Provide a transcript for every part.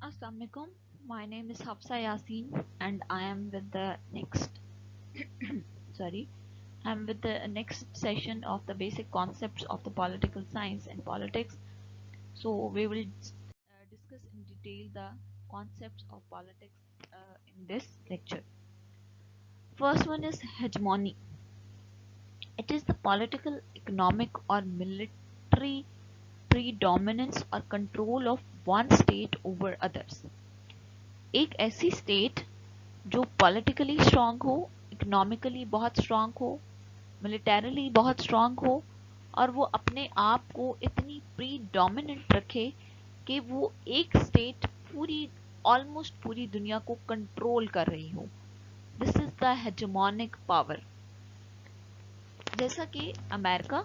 Assalamualaikum. My name is Hafsa Yasin and I am with the next sorry, I'm with the next session of the basic concepts of the political science and politics. So we will discuss in detail the concepts of politics in this lecture. First one is hegemony. It is the political, economic or military predominance or control of one state over others. एक ऐसी state जो politically strong हो, economically बहुत strong हो, militarily बहुत strong हो और वो अपने आप को इतनी प्री डोमिनेंट रखे कि वो एक स्टेट पूरी ऑलमोस्ट पूरी दुनिया को कंट्रोल कर रही हो. This is the hegemonic power. जैसा कि America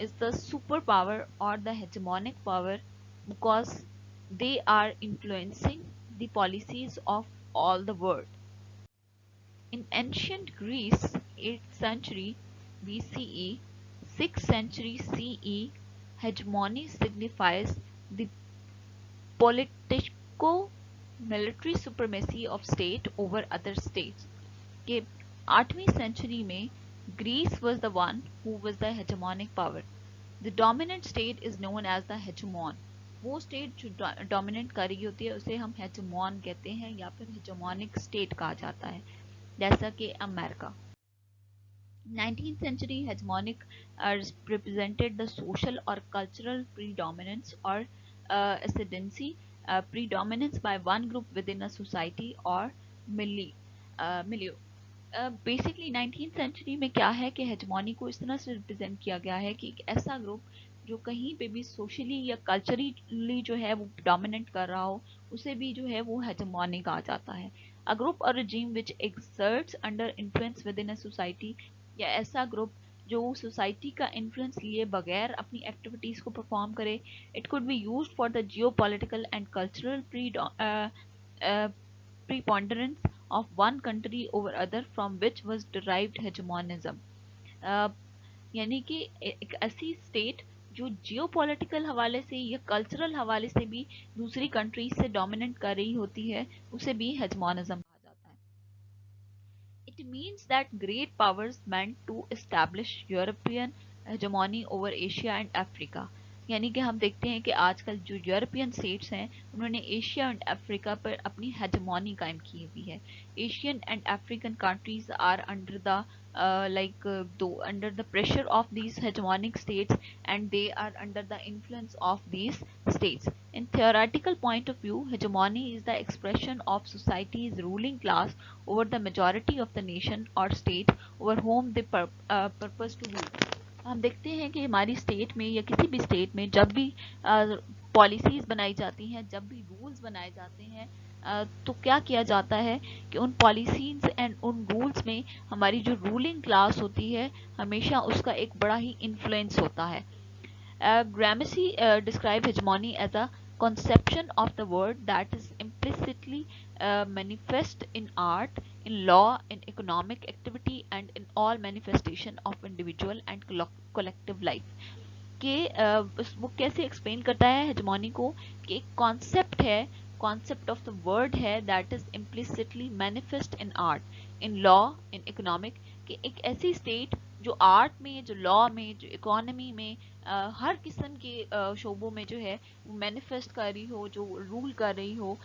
is the superpower or the hegemonic power because they are influencing the policies of all the world. In ancient Greece, 8th century BCE, 6th century CE, hegemony signifies the politico-military supremacy of state over other states. के 8वीं century में Greece was the one who was the hegemonic power. The dominant state is known as the hegemon. वो state जो dominate कर रही होती है उसे हम हेजेमॉन कहते हैं या फिर हेजेमोनिक स्टेट कहा जाता है, जैसा कि America. 19th century hegemonic represented the social or cultural predominance or ascendancy, predominance by one group within a society or milieu. Basically 19th century में क्या है कि हेजमोनी को इस तरह से रिप्रेजेंट किया गया है कि एक ऐसा ग्रुप जो कहीं पे भी सोशली या कल्चरली जो है वो डोमिनेट कर रहा हो उसे भी जो है वो हेजमोनी कहा जाता है. अ ग्रुप और regime which exerts under influence within a society, या ऐसा ग्रुप जो सोसाइटी का इन्फ्लुएंस लिए बगैर अपनी एक्टिविटीज़ को परफॉर्म करे. It could be used for the geopolitical and cultural preponderance of one country over other from which was derived hegemonism. यानी कि एक ऐसी स्टेट जो जियोपॉलिटिकल हवाले से या कल्चरल हवाले से भी दूसरी कंट्रीज से डोमिनेट कर रही होती है उसे भी हेजमोनिज्म कहा जाता है. It means that great powers meant to establish European hegemony over Asia and Africa. यानी कि हम देखते हैं कि आजकल जो यूरोपियन स्टेट्स हैं उन्होंने एशिया एंड अफ्रीका पर अपनी हेजमोनी कायम की हुई है. Asian and African countries are under the under the pressure of these hegemonic states and they are under the influence of these states. In theoretical point of view, hegemony is the expression of society's ruling class over the majority of the nation or state over whom they purpose to rule. हम देखते हैं कि हमारी state में या किसी भी state में जब भी पॉलिसीज़ बनाई जाती हैं, जब भी रूल्स बनाए जाते हैं, तो क्या किया जाता है कि उन पॉलिसीज़ एंड उन रूल्स में हमारी जो रूलिंग क्लास होती है हमेशा उसका एक बड़ा ही इन्फ्लुएंस होता है. Gramsci described hegemony as a conception of the word that is implicitly manifest in art, in law, in economic activity and in all manifestation of individual and collective life. कि वो कैसे एक्सप्लेन करता है हेजमोनी को कि एक कॉन्सेप्ट है, concept of the word है that is implicitly manifest in art, in law, in economic, कि एक ऐसी स्टेट जो आर्ट में, जो लॉ में, जो इकोनॉमी में, हर किस्म के शोबों में जो है वो मैनिफेस्ट कर रही हो, जो रूल कर रही हो,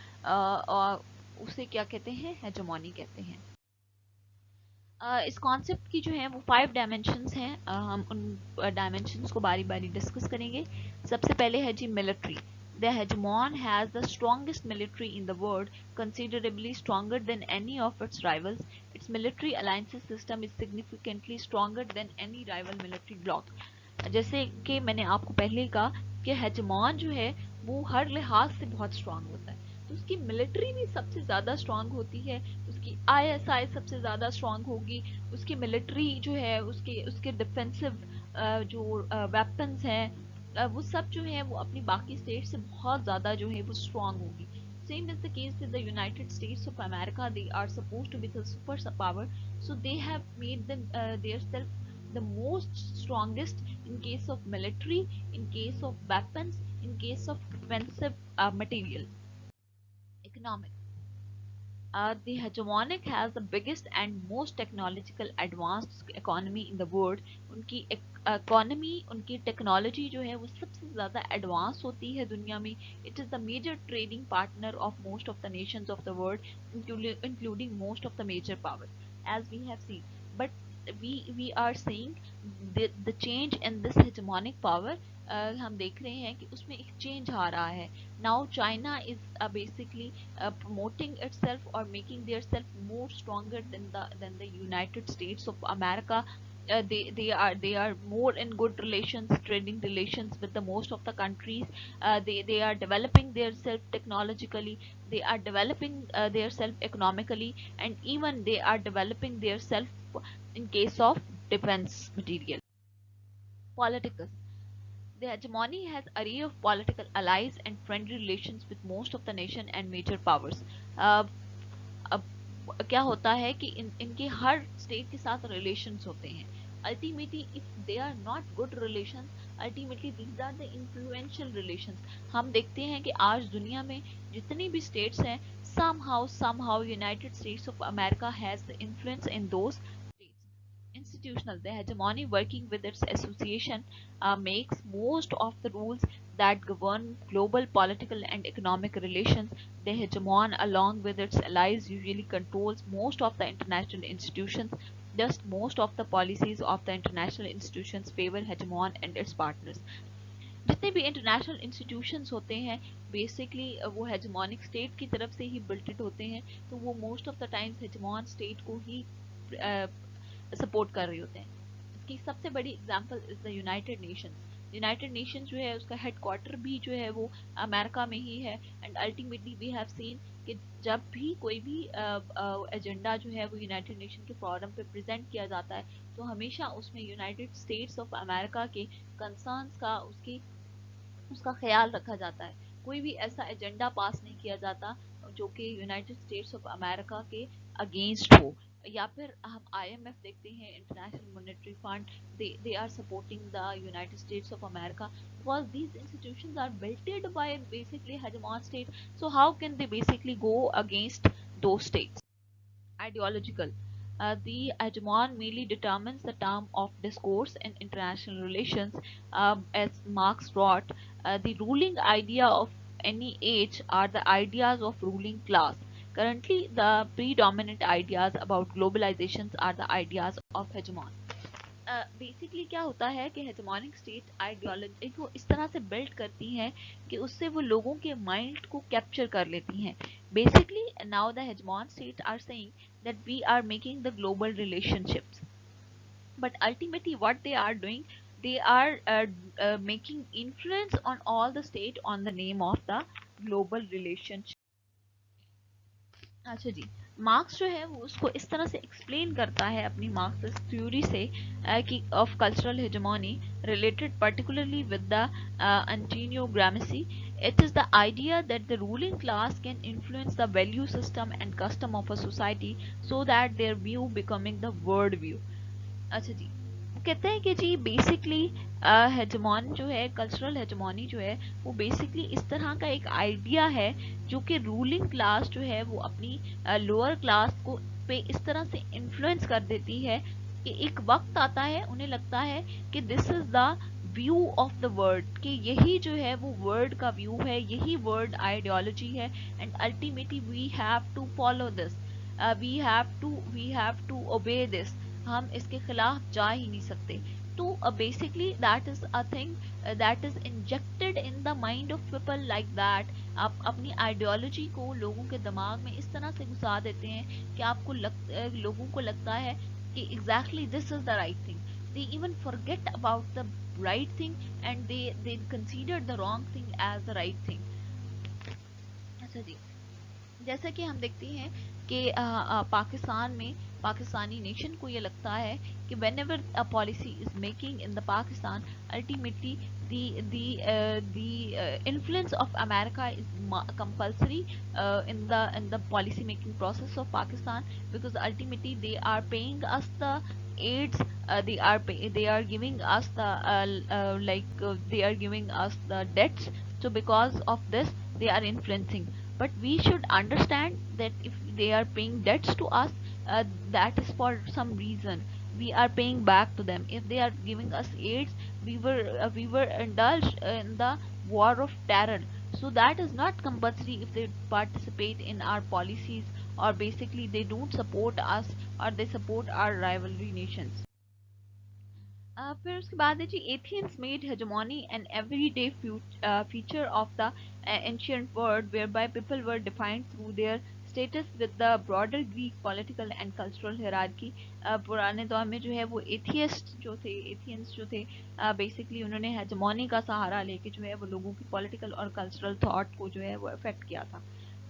उसे क्या कहते हैं, हेजमोनी कहते हैं. इस कॉन्सेप्ट की जो है वो 5 डायमेंशंस हैं. हम उन डायमेंशंस को बारी बारी डिस्कस करेंगे. सबसे पहले है जी military. The hegemon has the strongest military in the world, considerably stronger than any of its rivals. Its military alliances system is significantly stronger than any rival military bloc. जैसे कि मैंने आपको पहले कहा कि हेजमॉन जो है वो हर लिहाज से बहुत स्ट्रांग होता है, तो उसकी मिलिट्री भी सबसे ज़्यादा स्ट्रांग होती है, उसकी आईएसआई सबसे ज़्यादा स्ट्रांग होगी, उसकी मिलिट्री जो है उसके उसके डिफेंसिव जो वेपन्स हैं वो सब जो है वो अपनी बाकी स्टेट से बहुत ज़्यादा जो है वो स्ट्रांग होगी. Same is the case with the United States of America. They are supposed to be the superpower, so they have made them themselves the most strongest in case of military, in case of weapons, in case of defensive material. Economic. The hegemonic has the biggest and most technological advanced economy in the world. उनकी economy, उनकी technology जो है वो सबसे ज़्यादा advance होती है दुनिया में. It is the major trading partner of most of the nations of the world, including most of the major powers, as we have seen. But we are seeing the change in this hegemonic power. हम देख रहे हैं कि उसमें एक change आ रहा है. Now China is basically promoting itself or making theirself more stronger than the United States of America. They are more in good relations, trading relations with the most of the countries. They are developing their self technologically. They are developing their self economically, and even they are developing their self in case of defense material. Political. The hegemony has array of political allies and friendly relations with most of the nation and major powers. अब क्या होता है कि इनके हर state के साथ relations होते हैं. Ultimately if they are not good relations, ultimately these are the influential relations. हम देखते हैं कि आज दुनिया में जितनी भी स्टेट्स हैं, somehow United States of America has the influence in those states. Institutional. The hegemony working with its association makes most of the rules that govern global political and economic relations. The hegemon, along with its allies, usually controls most of the international institutions. Thus, most of the policies of the international institutions favor hegemon and its partners. जितने भी international institutions होते हैं, basically वो hegemonic state की तरफ से ही बिल्टेड होते हैं, तो वो most of the times hegemon state को ही सपोर्ट कर रहे होते हैं. इसकी सबसे बड़ी example is the United Nations. United nation जो है उसका हेडक्वार्टर भी जो है वो अमेरिका में ही है. And ultimately we have seen कि जब भी कोई भी एजेंडा जो है वो यूनाइटेड नेशन के फोरम पे प्रेजेंट किया जाता है, तो हमेशा उसमें यूनाइटेड स्टेट्स ऑफ अमेरिका के कंसर्न्स का, उसका ख्याल रखा जाता है. कोई भी ऐसा एजेंडा पास नहीं किया जाता जो कि यूनाइटेड स्टेट्स ऑफ अमेरिका के अगेंस्ट हो. या फिर हम IMF देखते हैं, international monetary fund, they are supporting the United States of America because these institutions are built by basically hegemon state. So how can they basically go against those states? Ideological. The hegemon merely determines the term of discourse in international relations. As Marx wrote, the ruling idea of any age are the ideas of ruling class. Currently, the predominant ideas about globalizations are the ideas of hegemon. Basically क्या होता है कि hegemonic state ideology को इस तरह से build करती हैं कि उससे वो लोगों के माइंड को कैप्चर कर लेती हैं. Basically now the hegemon state are saying that we are making the global relationships, but ultimately what they are doing, they are making influence on all the state on the name of the global relationship. अच्छा जी, marks जो है वो उसको इस तरह से explain करता है अपनी मार्क्सिस्ट थ्योरी से कि of cultural hegemony related particularly with the Antonio Gramsci. It is the idea that the ruling class can influence the value system and custom of a society so that their view becoming the world view. अच्छा जी, वो कहते हैं कि जी basically हेजमोन जो है, cultural हेजमोनी जो है, वो बेसिकली इस तरह का एक आइडिया है जो कि रूलिंग क्लास जो है वो अपनी लोअर क्लास को पे इस तरह से इन्फ्लुएंस कर देती है कि एक वक्त आता है उन्हें लगता है कि this is the view of the world, कि यही जो है वो वर्ल्ड का व्यू है, यही वर्ल्ड आइडियोलॉजी है, and ultimately we have to follow this, we have to obey this. हम इसके खिलाफ जा ही नहीं सकते. तो basically that is a thing that is injected in the mind of people like that. आप अपनी आइडियोलॉजी को लोगों के दिमाग में इस तरह से घुसा देते हैं कि लोगों को लगता है कि exactly this is the right thing. They even forget about the right thing and they consider the wrong thing as the right thing. अच्छा जी, जैसा कि हम देखते हैं कि पाकिस्तान में पाकिस्तानी नेशन को ये लगता है कि whenever a policy is making in the Pakistan, ultimately the influence of America is compulsory in the policy making process of Pakistan, because ultimately they are paying us the aids, they are giving us the they are giving us the debts. So because of this they are influencing. but we should understand that if they are paying debts to us, uh, that is for some reason. We are paying back to them. If they are giving us aids, we were indulged in the war of terror. So that is not compulsory if they participate in our policies, or basically they don't support us, or they support our rivalry nations. फिर उसके बाद है जी, Athens made hegemony an everyday feature of the ancient world, whereby people were defined through their status with the broader Greek political and cultural hierarchy. पुराने दौर में जो है वो एथियस्ट जो थे, एथियंस जो थे, बेसिकली उन्होंने हेgemony का सहारा लेके जो है वो लोगों की पॉलिटिकल और कल्चरल थॉट को जो है वो अफेक्ट किया था.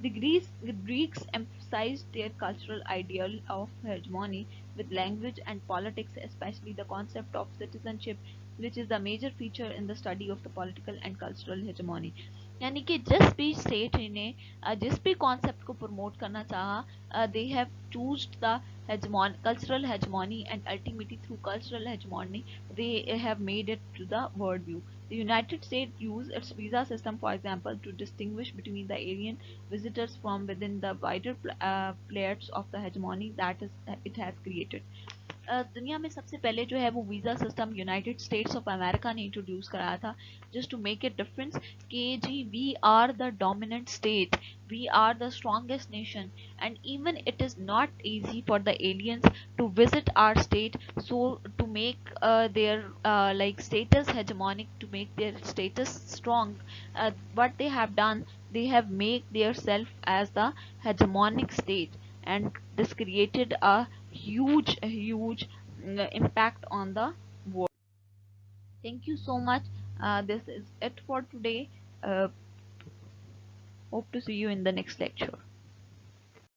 The Greeks emphasized their cultural ideal of hegemony with language and politics, especially the concept of citizenship, which is a major feature in the study of the political and cultural hegemony. यानी कि जिस भी state ने जिस भी concept को promote करना चाहा, they have chosen the cultural hegemony, and ultimately through cultural hegemony they have made it to the world view. The United States used its visa system, for example, to distinguish between the alien visitors from within the wider players of the hegemony that is it has created. दुनिया में सबसे पहले जो है वो visa system United States of America ने introduce कराया था, just to make it difference कि जी we are the dominant state, we are the strongest nation, and even it is not easy for the aliens to visit our state. So to make their like status hegemonic, to make their status strong, what they have done, they have made their self as the hegemonic state, and this created a huge impact on the world. Thank you so much. This is it for today. uh, Hope to see you in the next lecture.